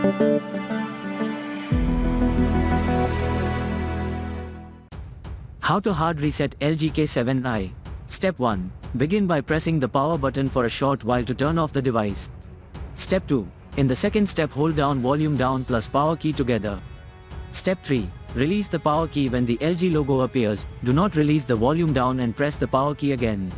How to hard reset LG K7i. Step 1. Begin by pressing the power button for a short while to turn off the device. Step 2. In the second step, hold down volume down plus power key together. Step 3. Release the power key when the LG logo appears. Do not release the volume down and press the power key again.